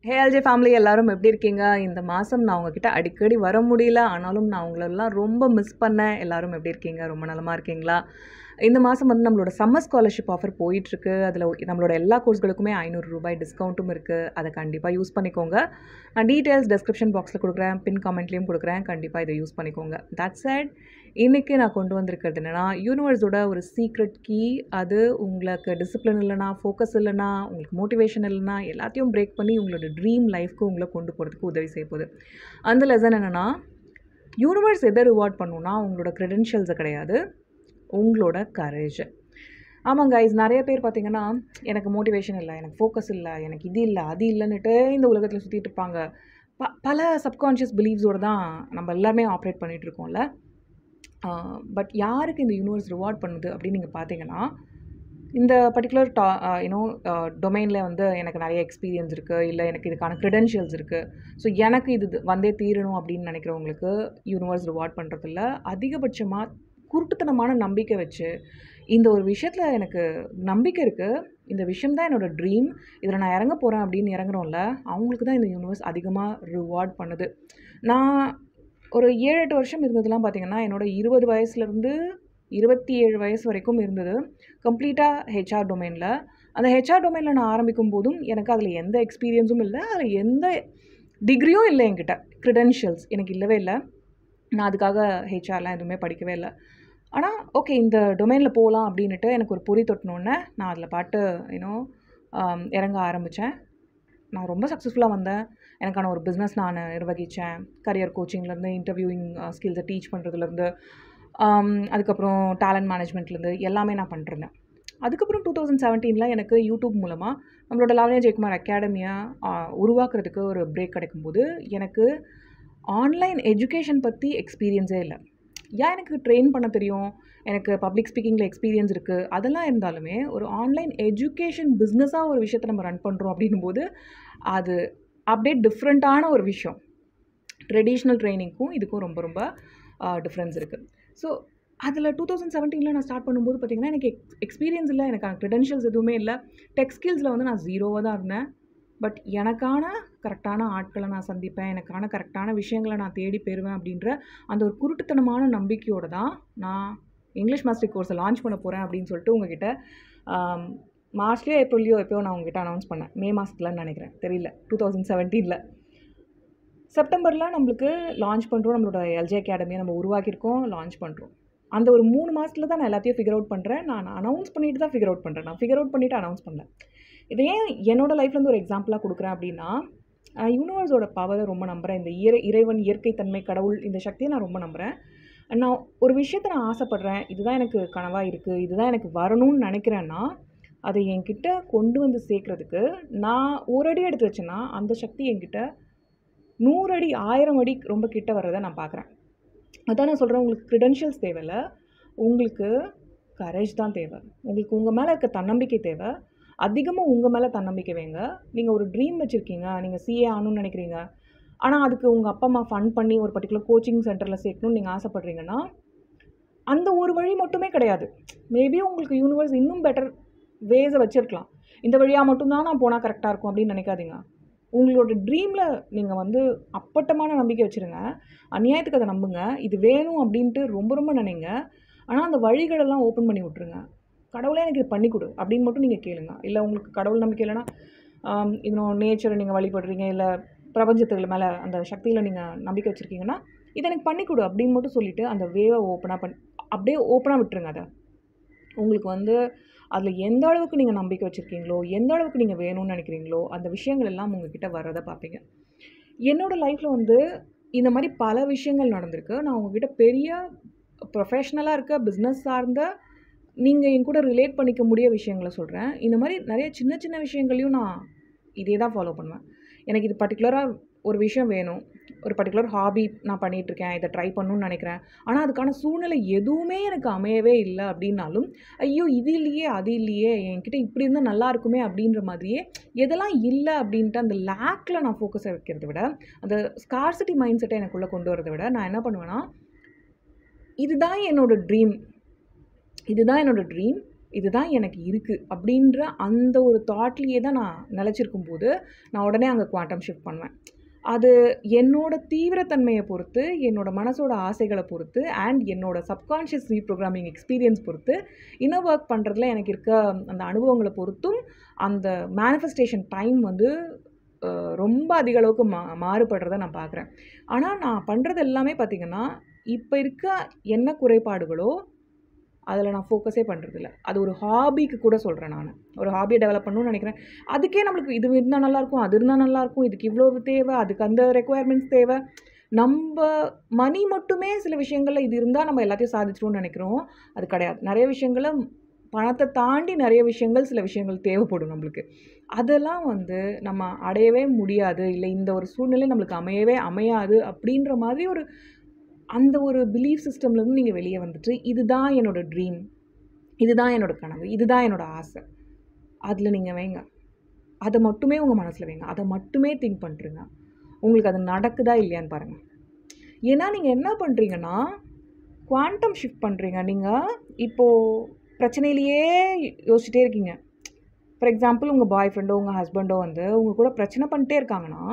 ஹே LJ family எல்லாரும் எப்படி இருக்கீங்க? இந்த மாதம் நான் உங்ககிட்ட அடிக்கடி வர முடியல. ஆனாலும் நான் உங்களெல்லாம் ரொம்ப மிஸ் பண்ணேன். எல்லாரும் எப்படி இருக்கீங்க? ரொம்ப நலமா இருக்கீங்களா? இந்த மாதம் வந்து நம்மளோட சம்மர் ஸ்காலர்ஷிப் ஆஃபர் போயிட்டுருக்கு. அதில் நம்மளோட எல்லா கோர்ஸ்களுக்குமே ரூ. 500 டிஸ்கவுண்ட்டும் இருக்குது. அதை கண்டிப்பாக யூஸ் பண்ணிக்கோங்க. நான் டீட்டெயில்ஸ் டிஸ்கிரிப்ஷன் பாக்ஸில் கொடுக்குறேன், பின் கமெண்ட்லேயும் கொடுக்குறேன். கண்டிப்பாக இதை யூஸ் பண்ணிக்கோங்க. தட் செட், இன்றைக்கி நான் கொண்டு வந்திருக்கிறது என்னென்னா, யூனிவர்ஸோட ஒரு சீக்ரெட் கீ. அது உங்களுக்கு டிசிப்ளின் இல்லைனா, ஃபோக்கஸ் இல்லைனா, உங்களுக்கு மோட்டிவேஷன் இல்லைனா, எல்லாத்தையும் பிரேக் பண்ணி உங்களோட ட்ரீம் லைஃப்க்கு உங்களை கொண்டு போகிறதுக்கு உதவி செய்ய போகுது. அந்த லெசன் என்னென்னா, யூனிவர்ஸ் எதை ரிவார்ட் பண்ணுன்னா உங்களோட க்ரெடென்ஷியல்ஸை கிடையாது, உங்களோட கரேஜ். ஆமாம் கைஸ், நிறைய பேர் பார்த்தீங்கன்னா, எனக்கு மோட்டிவேஷன் இல்லை, எனக்கு ஃபோக்கஸ் இல்லை, எனக்கு இது இல்லை, அது இல்லைன்னுட்டு இந்த உலகத்தில் சுற்றிட்டு இருப்பாங்க. பல சப்கான்ஷியஸ் பிலீவ்ஸோடு தான் நம்ம எல்லாருமே ஆப்ரேட் பண்ணிகிட்டு இருக்கோம்ல. பட் யாருக்கு இந்த யூனிவர்ஸ் ரிவார்ட் பண்ணுது அப்படின்னு நீங்கள் பார்த்தீங்கன்னா, இந்த பர்டிகுலர் டொமைனில் வந்து எனக்கு நிறைய எக்ஸ்பீரியன்ஸ் இருக்குது, இல்லை எனக்கு இதுக்கான க்ரெடென்ஷியல்ஸ் இருக்குது, ஸோ எனக்கு இது வந்தே தீரணும் அப்படின்னு நினைக்கிறவங்களுக்கு யூனிவர்ஸ் ரிவார்ட் பண்ணுறதில்ல. அதிகபட்சமாக குருட்டுத்தனமான நம்பிக்கை வச்சு, இந்த ஒரு விஷயத்தில் எனக்கு நம்பிக்கை இருக்குது, இந்த விஷயம் தான் என்னோடய ட்ரீம், இதில் நான் இறங்க போகிறேன் அப்படின்னு இறங்குறோம்ல, அவங்களுக்கு தான் இந்த யூனிவர்ஸ் அதிகமாக ரிவார்ட் பண்ணுது. நான் ஒரு 7-8 வருஷம் இருந்ததுலாம் பார்த்திங்கன்னா, என்னோடய 20 வயசுலேருந்து 27 வயசு வரைக்கும் இருந்தது கம்ப்ளீட்டாக ஹெச்ஆர் டொமைனில். அந்த ஹெச்ஆர் டொமைனில் நான் ஆரம்பிக்கும் போதும் எனக்கு அதில் எந்த எக்ஸ்பீரியன்ஸும் இல்லை, அதில் எந்த டிகிரியும் இல்லை, என்கிட்ட க்ரெடென்ஷியல்ஸ் எனக்கு இல்லவே இல்லை. நான் அதுக்காக ஹெச்ஆர்லாம் எதுவுமே படிக்கவே இல்லை. ஆனால் ஓகே, இந்த டொமைனில் போகலாம் அப்படின்ட்டு எனக்கு ஒரு பொறி தொட்டினோடனே நான் அதில் பாட்டு இறங்க ஆரம்பித்தேன். நான் ரொம்ப சக்ஸஸ்ஃபுல்லாக வந்தேன். எனக்கான ஒரு பிஸ்னஸ் நான் நிர்வகித்தேன். கரியர் கோச்சிங்லேருந்து, இன்டர்வியூயிங் ஸ்கில்ஸை டீச் பண்ணுறதுலேருந்து, அதுக்கப்புறம் டேலண்ட் மேனேஜ்மெண்ட்லேருந்து எல்லாமே நான் பண்ணிருந்தேன். அதுக்கப்புறம் 2017 எனக்கு யூடியூப் மூலமாக நம்மளோட லாவண்யா ஜெயக்குமார் அகாடமியை உருவாக்குறதுக்கு ஒரு பிரேக் கிடைக்கும்போது, எனக்கு ஆன்லைன் எஜுகேஷன் பற்றி எக்ஸ்பீரியன்ஸே இல்லை. எனக்கு ட்ரெயின் பண்ண தெரியும், எனக்கு பப்ளிக் ஸ்பீக்கிங்கில் எக்ஸ்பீரியன்ஸ் இருக்குது, அதெல்லாம் இருந்தாலுமே ஒரு ஆன்லைன் எஜுகேஷன் பிஸ்னஸாக ஒரு விஷயத்தை நம்ம ரன் பண்ணுறோம் அப்படின்னும்போது அது அப்படியே டிஃப்ரெண்ட்டான ஒரு விஷயம். ட்ரெடிஷ்னல் ட்ரைனிங்க்கும் இதுக்கும் ரொம்ப ரொம்ப டிஃப்ரென்ஸ் இருக்குது. ஸோ அதில் 2017 நான் ஸ்டார்ட் பண்ணும்போது பார்த்திங்கன்னா, எனக்கு எக்ஸ்பீரியன்ஸ் இல்லை, எனக்கான க்ரெடென்ஷியல்ஸ் எதுவுமே இல்லை. டெக் ஸ்கில்ஸில் வந்து நான் 0வாக தான் இருந்தேன். பட் எனக்கான கரெக்டான ஆட்களை நான் சந்திப்பேன், எனக்கான கரெக்டான விஷயங்களை நான் தேடி பெறுவேன் அப்படின்ற அந்த ஒரு குருட்டுத்தனமான நம்பிக்கையோடு தான் நான் இங்கிலீஷ் மாஸ்டரி கோர்ஸை லான்ச் பண்ண போகிறேன் அப்படின்னு சொல்லிட்டு உங்ககிட்ட மார்ச்லேயோ ஏப்ரல்லையோ எப்போயோ நான் உங்ககிட்ட அனௌன்ஸ் பண்ணேன். மே மாதத்துலன்னு நினைக்கிறேன், தெரியல, 2017. செப்டம்பரில் நம்மளுக்கு லான்ச் பண்ணுறோம், நம்மளோட எல்ஜே அகாடமியை நம்ம உருவாக்கியிருக்கோம், லான்ச் பண்ணுறோம். அந்த ஒரு 3 மாதத்தில் தான் நான் எல்லாத்தையும் ஃபிகர் அவுட் பண்ணுறேன். நான் அனௌன்ஸ் பண்ணிவிட்டு தான் ஃபிகர் அவுட் பண்ணுறேன். நான் ஃபிகர் அவுட் பண்ணிவிட்டு அனௌன்ஸ் பண்ணேன். இதை ஏன் என்னோடய லைஃப்லேருந்து ஒரு எக்ஸாம்பிளாக கொடுக்குறேன் அப்படின்னா, யூனிவர்ஸோட பவரை ரொம்ப நம்புகிறேன். இந்த இறைவன், இயற்கை தன்மை, கடவுள், இந்த சக்தியை நான் ரொம்ப நம்புகிறேன். நான் ஒரு விஷயத்தை நான் ஆசைப்பட்றேன், இதுதான் எனக்கு கனவாக இருக்குது, இதுதான் எனக்கு வரணும்னு நினைக்கிறேன்னா, அதை என்கிட்ட கொண்டு வந்து சேர்க்குறதுக்கு நான் ஒரு அடி எடுத்து வச்சேன்னா, அந்த சக்தி என்கிட்ட 100 அடி 1000 அடி ரொம்ப கிட்ட வர்றதை நான் பார்க்குறேன். அதான் நான் சொல்கிறேன், உங்களுக்கு க்ரெடென்ஷியல்ஸ் தேவையில்லை, உங்களுக்கு கரேஜ் தான் தேவை. உங்களுக்கு உங்கள் மேலே இருக்க தன்னம்பிக்கை தேவை. அதிகமாக உங்கள் மேலே தன்னம்பிக்கை வைங்க. நீங்கள் ஒரு ட்ரீம் வச்சுருக்கீங்க, நீங்கள் சிஏ ஆகணும்னு நினைக்கிறீங்க, ஆனால் அதுக்கு உங்கள் அப்பா அம்மா ஃபண்ட் பண்ணி ஒரு பர்டிகுலர் கோச்சிங் சென்டரில் சேர்க்கணும்னு நீங்கள் ஆசைப்பட்றீங்கன்னா, அந்த ஒரு வழி மட்டுமே கிடையாது. மேபி உங்களுக்கு யூனிவர்ஸ் இன்னும் பெட்டர் வேஸை வச்சுருக்கலாம். இந்த வழியாக மட்டும்தான் நான் போனால் கரெக்டாக இருக்கும் அப்படின்னு நினைக்காதீங்க. உங்களோட ட்ரீமில் நீங்கள் வந்து அப்பட்டமான நம்பிக்கை வச்சுருங்க. அநியாயத்துக்கு அதை நம்புங்க. இது வேணும் அப்படின்ட்டு ரொம்ப ரொம்ப நினைங்க. ஆனால் அந்த வழிகளெல்லாம் ஓப்பன் பண்ணி விட்ருங்க. கடவுளே எனக்கு இது பண்ணி கொடு அப்படின்னு மட்டும் நீங்கள் கேளுங்க. இல்லை உங்களுக்கு கடவுள் நம்பிக்கை இல்லைன்னா, இன்னும் நேச்சரை நீங்கள் வழிபடுறீங்க, இல்லை பிரபஞ்சத்துக்கு மேலே அந்த சக்தியில் நீங்கள் நம்பிக்கை வச்சுருக்கீங்கன்னா, இதை எனக்கு பண்ணி கொடு அப்படின்னு மட்டும் சொல்லிவிட்டு அந்த வேவை அப்படியே ஓப்பனாக விட்டுருங்க. அதை உங்களுக்கு வந்து அதில் எந்த அளவுக்கு நீங்கள் நம்பிக்கை வச்சுருக்கீங்களோ, எந்த அளவுக்கு நீங்கள் வேணும்னு நினைக்கிறீங்களோ, அந்த விஷயங்கள் எல்லாம் உங்கள்கிட்ட வர்றதை பார்ப்பீங்க. என்னோடய லைஃப்பில் வந்து இந்த மாதிரி பல விஷயங்கள் நடந்திருக்கு. நான் உங்கள்கிட்ட பெரிய ப்ரொஃபஷ்னலாக இருக்க பிஸ்னஸ் சார்ந்த நீங்கள் என் கூட ரிலேட் பண்ணிக்க முடிய விஷயங்களை சொல்கிறேன். இந்த மாதிரி நிறைய சின்ன சின்ன விஷயங்களையும் நான் இதே தான் ஃபாலோ பண்ணுவேன். எனக்கு இது பர்டிகுலராக ஒரு விஷயம் வேணும், ஒரு பர்டிகுலர் ஹாபி நான் பண்ணிகிட்ருக்கேன், இதை ட்ரை பண்ணணும்னு நினைக்கிறேன், ஆனால் அதுக்கான சூழ்நிலை எதுவுமே எனக்கு அமையவே இல்லை அப்படின்னாலும், ஐயோ இது இல்லையே, அது இல்லையே, என்கிட்ட இப்படி இருந்தால் நல்லா இருக்குமே அப்படின்ற மாதிரியே எதெல்லாம் இல்லை அப்படின்ட்டு அந்த லேக்கில் நான் ஃபோக்கஸை வைக்கிறத விட, அந்த ஸ்கார்சிட்டி மைண்ட் செட்டை எனக்குள்ளே கொண்டு வரதை விட நான் என்ன பண்ணுவேன்னா, இதுதான் என்னோடய ட்ரீம், இதுதான் எனக்கு இருக்குது அப்படின்ற அந்த ஒரு தாட்லேயே தான் நான் நிலச்சிருக்கும்போது நான் உடனே அங்கே குவாண்டம் ஷிஃப்ட் பண்ணுவேன். அது என்னோட தீவிரத்தன்மையை பொறுத்து, என்னோட மனசோட ஆசைகளை பொறுத்து அண்ட் என்னோட சப்கான்ஷியஸ் ரீப்ரோக்ராமிங் எக்ஸ்பீரியன்ஸ் பொறுத்து, இன்னர் ஒர்க் பண்ணுறதுல எனக்கு இருக்க அந்த அனுபவங்களை பொறுத்தும் அந்த மேனிஃபெஸ்டேஷன் டைம் வந்து ரொம்ப அதிக அளவுக்கு மாறுபடுறத நான் பார்க்குறேன். ஆனால் நான் பண்ணுறது எல்லாமே பார்த்திங்கன்னா, இப்போ இருக்க என்ன குறைபாடுகளோ அதில் நான் ஃபோக்கஸே பண்ணுறதில்ல. அது ஒரு ஹாபிக்கு கூட சொல்கிறேன் நான். ஒரு ஹாபியை டெவலப் பண்ணணும்னு நினைக்கிறேன். அதுக்கே நம்மளுக்கு இது இருந்தால் நல்லாயிருக்கும், அது இருந்தால் நல்லாயிருக்கும், இதுக்கு இவ்வளோ தேவை, அதுக்கு அந்த ரெக்குவயர்மெண்ட்ஸ் தேவை. நம்ம மணி மட்டுமே சில விஷயங்களில் இது இருந்தால் நம்ம எல்லாத்தையும் சாதிச்சிடும்னு நினைக்கிறோம். அது கிடையாது. நிறைய விஷயங்கள பணத்தை தாண்டி நிறைய விஷயங்கள் சில விஷயங்கள் தேவைப்படும் நம்மளுக்கு. அதெல்லாம் வந்து நம்ம அடையவே முடியாது, இல்லை இந்த ஒரு சூழ்நிலை நம்மளுக்கு அமையாது அப்படின்ற மாதிரி அந்த ஒரு பிலீஃப் சிஸ்டம்லேருந்து நீங்கள் வெளியே வந்துட்டு, இதுதான் என்னோடய ட்ரீம், இதுதான் என்னோடய கனவு, இதுதான் என்னோடய ஆசை, அதில் நீங்கள் வைங்க. அதை மட்டுமே உங்கள் மனசில் வைங்க. அதை மட்டுமே திங்க் பண்ணுறீங்க. உங்களுக்கு அது நடக்குதா இல்லையான்னு பாருங்கள். ஏன்னா நீங்கள் என்ன பண்ணுறீங்கன்னா, குவாண்டம் ஷிஃப்ட் பண்ணுறீங்க. நீங்கள் இப்போது பிரச்சனையிலேயே யோசிச்சுட்டே இருக்கீங்க. ஃபார் எக்ஸாம்பிள், உங்கள் பாய் ஃப்ரெண்டோ உங்கள் ஹஸ்பண்டோ வந்து உங்கள் கூட பிரச்சனை பண்ணிட்டே இருக்காங்கன்னா,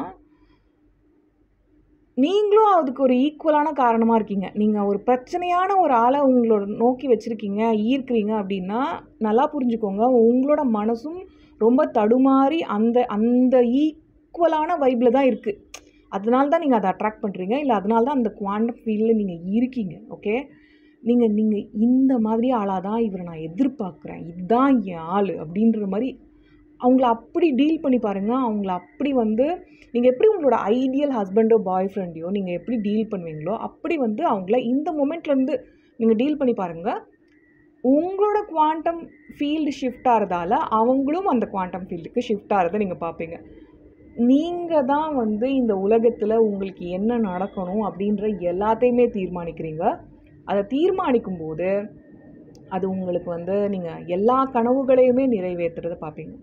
நீங்களும் அதுக்கு ஒரு ஈக்குவலான காரணமாக இருக்கீங்க. நீங்கள் ஒரு பிரச்சனையான ஒரு ஆளை உங்களோட நோக்கி வச்சுருக்கீங்க, ஈர்க்கிறீங்க அப்படின்னா நல்லா புரிஞ்சுக்கோங்க, உங்களோட மனசும் ரொம்ப தடுமாறி அந்த அந்த ஈக்குவலான வைப்பில் தான் இருக்குது. அதனால தான் நீங்கள் அதை அட்ராக்ட் பண்ணுறீங்க, இல்லை அதனால தான் அந்த குவாண்டம் ஃபீல்டில் நீங்கள் இருக்கீங்க. ஓகே, நீங்கள் இந்த மாதிரி ஆளாக தான் இவரை நான் எதிர்பார்க்குறேன், இதுதான் என் ஆள் அப்படின்ற மாதிரி அவங்கள அப்படி டீல் பண்ணி பாருங்கள். அவங்கள அப்படி வந்து நீங்கள் எப்படி உங்களோட ஐடியல் ஹஸ்பண்டோ பாய் ஃப்ரெண்டையோ நீங்கள் எப்படி டீல் பண்ணுவீங்களோ அப்படி வந்து அவங்கள இந்த மொமெண்ட்லேருந்து நீங்கள் டீல் பண்ணி பாருங்கள். உங்களோட குவாண்டம் ஃபீல்டு ஷிஃப்ட் ஆகிறதால அவங்களும் அந்த குவாண்டம் ஃபீல்டுக்கு ஷிஃப்ட் ஆகிறத நீங்கள் பார்ப்பீங்க. நீங்கள் தான் வந்து இந்த உலகத்தில் உங்களுக்கு என்ன நடக்கணும் அப்படின்ற எல்லாத்தையுமே தீர்மானிக்கிறீங்க. அதை தீர்மானிக்கும் போது அது உங்களுக்கு வந்து நீங்கள் எல்லா கனவுகளையுமே நிறைவேற்றுறதை பார்ப்பீங்க.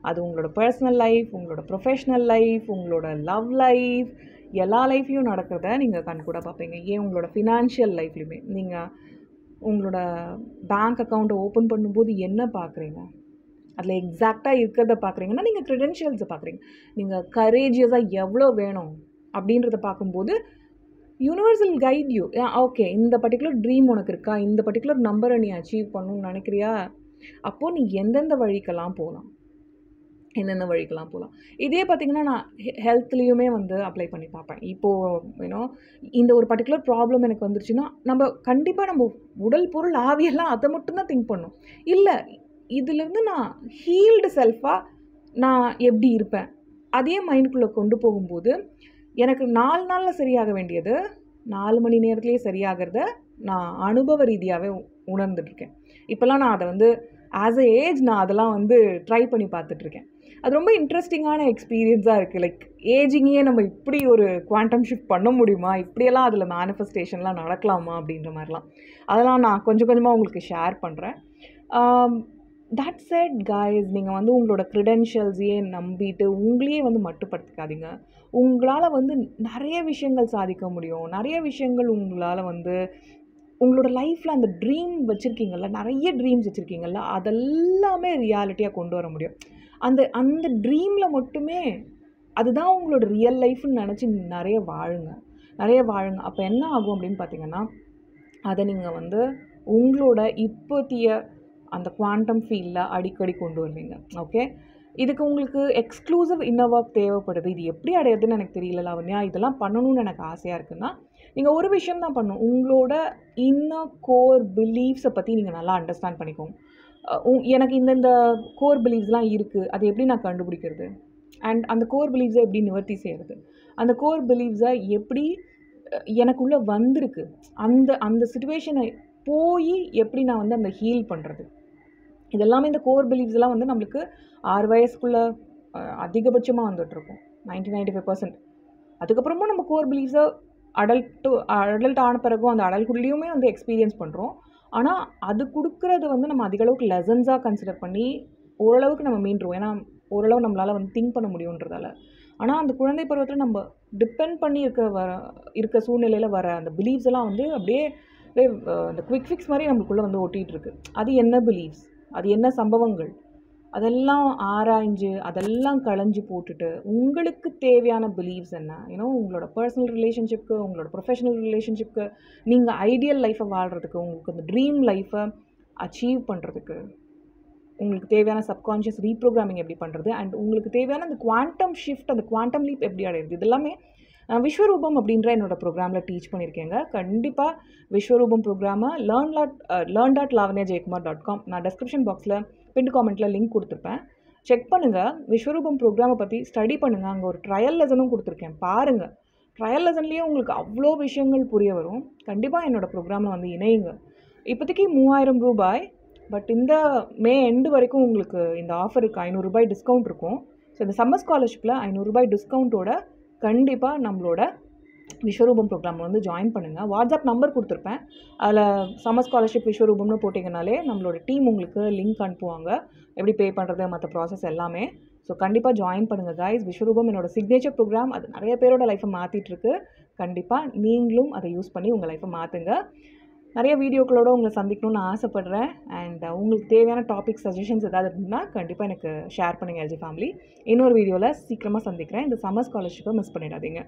அது உங்களோட பர்சனல் லைஃப், உங்களோட ப்ரொஃபஷ்னல் லைஃப், உங்களோட லவ் லைஃப், எல்லா லைஃப்லையும் நடக்கிறத நீங்கள் கண்கூட பார்ப்பீங்க. ஏன் உங்களோட ஃபினான்ஷியல் லைஃப்லையுமே நீங்கள் உங்களோட பேங்க் அக்கௌண்ட்டை ஓப்பன் பண்ணும்போது என்ன பார்க்குறீங்க, அதில் எக்ஸாக்டாக இருக்கிறத பார்க்குறீங்கன்னா நீங்கள் க்ரெடென்ஷியல்ஸை பார்க்குறீங்க. நீங்கள் கரேஜியஸாக எவ்வளோ வேணும் அப்படின்றத பார்க்கும்போது யூனிவர்சல் கைட் யூ. ஓகே, இந்த பர்டிகுலர் ட்ரீம் உனக்கு இருக்கா, இந்த பர்டிகுலர் நம்பரை நீ அச்சீவ் பண்ணணும்னு நினைக்கிறியா, அப்போது நீ எந்தெந்த வழிக்கெல்லாம் போகலாம். இதே பார்த்திங்கன்னா நான் ஹெல்த்லேயுமே வந்து அப்ளை பண்ணி பார்ப்பேன். இப்போது இந்த ஒரு பர்டிகுலர் ப்ராப்ளம் எனக்கு வந்துருச்சுன்னா நம்ம கண்டிப்பாக நம்ம உடல் பொருள் ஆவியெல்லாம் அதை மட்டும்தான் திங்க் பண்ணணும். இல்லை, இதிலேருந்து நான் ஹீல்டு செல்ஃபாக நான் எப்படி இருப்பேன், அதே மைண்டுக்குள்ளே கொண்டு போகும்போது எனக்கு 4 நாளில் சரியாக வேண்டியது 4 மணி நேரத்துலேயே சரியாகிறத நான் அனுபவ ரீதியாகவே உணர்ந்துட்டுருக்கேன். இப்போல்லாம் நான் அதை வந்து ஆஸ் அ ஏஜ் நான் அதெல்லாம் வந்து ட்ரை பண்ணி பார்த்துட்ருக்கேன். அது ரொம்ப இன்ட்ரெஸ்டிங்கான எக்ஸ்பீரியன்ஸாக இருக்குது. லைக் ஏஜிங்கே நம்ம இப்படி ஒரு குவாண்டம் ஷிஃப்ட் பண்ண முடியுமா, இப்படியெல்லாம் அதில் மேனிஃபெஸ்டேஷன்லாம் நடக்கலாமா அப்படின்ற மாதிரிலாம் அதெல்லாம் நான் கொஞ்சம் கொஞ்சமாக உங்களுக்கு ஷேர் பண்ணுறேன். தட் செட் காய்ஸ், நீங்கள் வந்து உங்களோட க்ரெடென்ஷியல்ஸையே நம்பிட்டு உங்களையே வந்து மட்டுப்படுத்திக்காதீங்க. உங்களால் வந்து நிறைய விஷயங்கள் சாதிக்க முடியும். நிறைய விஷயங்கள் உங்களால் வந்து உங்களோட லைஃப்பில் அந்த ட்ரீம் வச்சுருக்கீங்கள்ல, நிறைய ட்ரீம்ஸ் வச்சுருக்கீங்கள்ல, அதெல்லாமே ரியாலிட்டியாக கொண்டு வர முடியும். அந்த அந்த ட்ரீமில் மட்டுமே அதுதான் உங்களோட ரியல் லைஃப்னு நினச்சி நிறைய வாழுங்க. அப்போ என்ன ஆகும் அப்படின்னு பார்த்தீங்கன்னா, அதை நீங்கள் வந்து உங்களோட இப்போத்திய அந்த குவாண்டம் ஃபீல்டில் அடிக்கடி கொண்டு வருவீங்க. ஓகே, இதுக்கு உங்களுக்கு எக்ஸ்க்ளூசிவ் இன்னர் ஒர்க் தேவைப்படுது. இது எப்படி அடையிறதுன்னு எனக்கு தெரியல லாவண்யா, இதெல்லாம் பண்ணணும்னு எனக்கு ஆசையாக இருக்குன்னா நீங்கள் ஒரு விஷயம் தான் பண்ணணும். உங்களோட இன்னர் கோர் பிலீஃப்ஸை பற்றி நீங்கள் நல்லா அண்டர்ஸ்டாண்ட் பண்ணிக்கோங்க. எனக்கு இந்த கோர் பிலீஃப்ஸ்லாம் இருக்குது, அது எப்படி நான் கண்டுபிடிக்கிறது, அண்ட் அந்த கோர் பிலீஃப்ஸை எப்படி நிவர்த்தி செய்கிறது, அந்த கோர் பிலீஃப்ஸை எப்படி எனக்குள்ளே வந்திருக்கு, அந்த சிச்சுவேஷனை போய் எப்படி நான் வந்து அந்த ஹீல் பண்ணுறது, இதெல்லாமே இந்த கோர் பிலீஃப்ஸ்லாம் வந்து நம்மளுக்கு 6 வயசுக்குள்ளே அதிகபட்சமாக வந்துட்டுருக்கோம், 95%. அதுக்கப்புறமும் நம்ம கோர் பிலீஃப்ஸை அடல்ட் ஆன பிறகும் அந்த அடல்ட்ஹுட்லேயுமே வந்து எக்ஸ்பீரியன்ஸ் பண்ணுறோம். ஆனால் அது கொடுக்குறது வந்து நம்ம அதிகளவுக்கு லெசன்ஸாக கன்சிடர் பண்ணி ஓரளவுக்கு நம்ம மீண்டுருவோம். ஏன்னா ஓரளவு நம்மளால் வந்து திங்க் பண்ண முடியுன்றதால. ஆனால் அந்த குழந்தை பருவத்தில் நம்ம டிபெண்ட் பண்ணி இருக்க சூழ்நிலையில் வர அந்த பிலீஃப்ஸ் எல்லாம் வந்து அப்படியே அந்த குவிக் ஃபிக்ஸ் மாதிரி நம்மளுக்குள்ளே வந்து ஒட்டிகிட்டு இருக்கு. அது என்ன பிலீஃப்ஸ், அது என்ன சம்பவங்கள், அதெல்லாம் ஆராய்ஞ்சு அதெல்லாம் களைஞ்சு போட்டுட்டு உங்களுக்கு தேவையான பிலீவ்ஸ் என்ன, உங்களோட பர்சனல் ரிலேஷன்ஷிப்க்கு, உங்களோட ப்ரொஃபஷனல் ரிலேஷன்ஷிப்க்கு, நீங்கள் ஐடியல் லைஃப்பை வாழ்கிறதுக்கு, உங்களுக்கு அந்த ட்ரீம் லைஃப்பை அச்சீவ் பண்ணுறதுக்கு, உங்களுக்கு தேவையான சப்கான்ஷியஸ் ரீப்ரோக்ராமிங் எப்படி பண்ணுறது, அண்ட் உங்களுக்கு தேவையான அந்த குவாண்டம் ஷிஃப்ட், அந்த குவாண்டம் லீப் எப்படி அடையிறது, இது எல்லாமே விஸ்வரூபம் அப்படின்ற என்னோட ப்ரோக்ராமில் டீச் பண்ணியிருக்கேங்க. கண்டிப்பாக விஸ்வரூபம் ப்ரோக்ராமை learn.lavanyajaykumar.com நான் டெஸ்கிரிப்ஷன் பாக்ஸில் பின் காமெண்ட்டில் லிங்க் கொடுத்துருப்பேன். செக் பண்ணுங்கள். விஸ்வரூபம் ப்ரோக்ராமை பற்றி ஸ்டடி பண்ணுங்கள். அங்கே ஒரு ட்ரையல் லெசனும் கொடுத்துருக்கேன், பாருங்கள். ட்ரையல் லெசன்லேயே உங்களுக்கு அவ்வளோ விஷயங்கள் புரிய வரும். கண்டிப்பாக என்னோடய ப்ரோக்ராமில் வந்து இணையுங்க. இப்போதைக்கு 3000 ரூபாய், பட் இந்த மே எண்டு வரைக்கும் உங்களுக்கு இந்த ஆஃபருக்கு 500 ரூபாய் டிஸ்கவுண்ட் இருக்கும். ஸோ இந்த சம்மர் ஸ்காலர்ஷிப்பில் 500 ரூபாய் டிஸ்கவுண்ட்டோட கண்டிப்பாக நம்மளோட விஸ்வரூபம் ப்ரோக்ராம் வந்து ஜாயின் பண்ணுங்கள். வாட்ஸ்அப் நம்பர் கொடுத்துருப்பேன், அதில் சம்மர் ஸ்காலர்ஷிப் விஸ்வரூபம்னு போட்டிங்கனாலே நம்மளோட டீம் உங்களுக்கு லிங்க் அனுப்புவாங்க, எப்படி பே பண்ணுறது, மற்ற ப்ராசஸ் எல்லாமே. ஸோ கண்டிப்பாக ஜாயின் பண்ணுங்கள் கைஸ். விஸ்வரூபம் என்னோடய சிக்னேச்சர் ப்ரோக்ராம், அது நிறைய பேரோட லைஃப்பை மாற்றிட்டுருக்கு. கண்டிப்பாக நீங்களும் அதை யூஸ் பண்ணி உங்கள் லைஃப்பை மாற்றுங்க. நிறைய வீடியோக்களோடு உங்களை சந்திக்கணும்னு ஆசைப்பட்றேன். அண்ட் உங்களுக்கு தேவையான டாபிக் சஜஷன்ஸ் ஏதாவது இருந்தால் கண்டிப்பாக எனக்கு ஷேர் பண்ணுங்கள் எல்ஜி ஃபேமிலி. இன்னொரு வீடியோவில் சீக்கிரமாக சந்திக்கிறேன். இந்த சம்மர் ஸ்காலர்ஷிப்பை மிஸ் பண்ணிடாதீங்க.